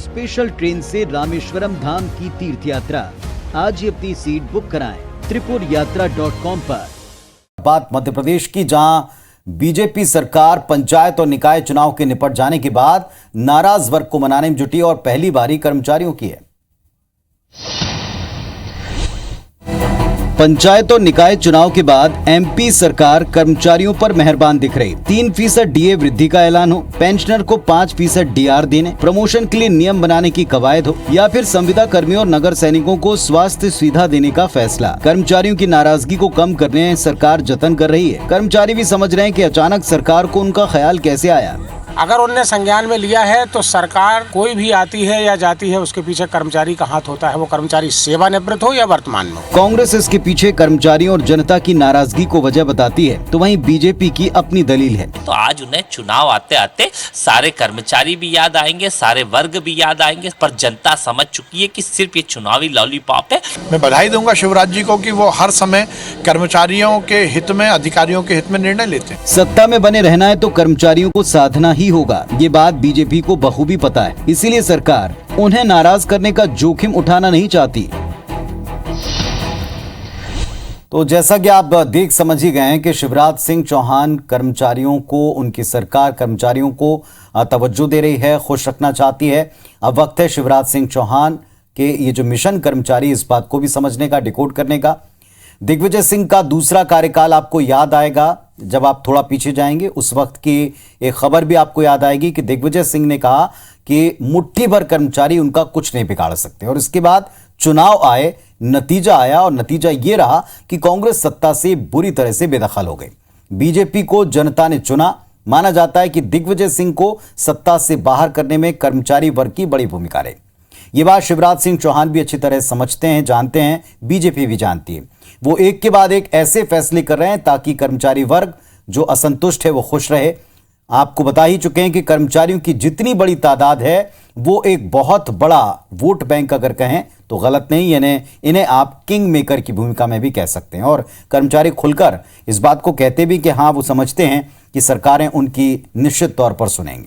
Special train से रामेश्वरम धाम की तीर्थ यात्रा। आज ही अपनी सीट बुक कराएं tripurayatra.com पर। बात मध्य प्रदेश की, जहां बीजेपी सरकार पंचायत और निकाय चुनाव के निपट जाने के बाद नाराज वर्ग को मनाने में जुटी और पहली बारी कर्मचारियों की है। पंचायत और निकाय चुनाव के बाद एमपी सरकार कर्मचारियों पर मेहरबान दिख रही। 3% डीए वृद्धि का ऐलान हो, पेंशनर को 5% डीआर देने, प्रमोशन के लिए नियम बनाने की कवायद हो, या फिर संविदा कर्मियों और नगर सैनिकों को स्वास्थ्य सुविधा देने का फैसला, कर्मचारियों की नाराजगी को कम करने सरकार जतन कर रही है। कर्मचारी भी समझ रहे हैं कि अचानक सरकार को उनका ख्याल कैसे आया। अगर उनने संज्ञान में लिया है तो सरकार कोई भी आती है या जाती है, उसके पीछे कर्मचारी का हाथ होता है, वो कर्मचारी सेवानिवृत्त हो या वर्तमान में। कांग्रेस इसके पीछे कर्मचारियों और जनता की नाराजगी को वजह बताती है, तो वहीं बीजेपी की अपनी दलील है। तो आज उन्हें चुनाव आते आते सारे कर्मचारी भी याद आएंगे, सारे वर्ग भी याद आएंगे, पर जनता समझ चुकी है कि सिर्फ ये चुनावी लॉलीपॉप है। मैं बधाई दूंगा शिवराज जी को कि वो हर समय कर्मचारियों के हित में, अधिकारियों के हित में निर्णय लेते हैं। सत्ता में बने रहना है तो कर्मचारियों को साधना ही होगा, ये बात बीजेपी को बखूबी पता है। इसीलिए सरकार उन्हें नाराज करने का जोखिम उठाना नहीं चाहती। तो जैसा कि आप देख समझ ही गए हैं कि शिवराज सिंह चौहान कर्मचारियों को, उनकी सरकार कर्मचारियों को तवज्जो दे रही है, खुश रखना चाहती है। अब वक्त है शिवराज सिंह चौहान के ये जो मिशन कर्मचारी, इस बात को भी समझने का, डिकोड करने का। दिग्विजय सिंह का दूसरा कार्यकाल आपको याद आएगा जब आप थोड़ा पीछे जाएंगे। उस वक्त की एक खबर भी आपको याद आएगी कि दिग्विजय सिंह ने कहा कि मुट्ठी भर कर्मचारी उनका कुछ नहीं बिगाड़ सकते, और इसके बाद चुनाव आए, नतीजा आया, और नतीजा यह रहा कि कांग्रेस सत्ता से बुरी तरह से बेदखल हो गई। बीजेपी को जनता ने चुना। माना जाता है कि दिग्विजय सिंह को सत्ता से बाहर करने में कर्मचारी वर्ग की बड़ी भूमिका रही। यह बात शिवराज सिंह चौहान भी अच्छी तरह समझते हैं, जानते हैं, बीजेपी भी जानती है। वो एक के बाद एक ऐसे फैसले कर रहे हैं ताकि कर्मचारी वर्ग जो असंतुष्ट है वो खुश रहे। आपको बता ही चुके हैं कि कर्मचारियों की जितनी बड़ी तादाद है वो एक बहुत बड़ा वोट बैंक अगर कहें तो गलत नहीं, यानी इन्हें आप किंग मेकर की भूमिका में भी कह सकते हैं। और कर्मचारी खुलकर इस बात को कहते भी कि हाँ, वो समझते हैं कि सरकारें उनकी निश्चित तौर पर सुनेंगे।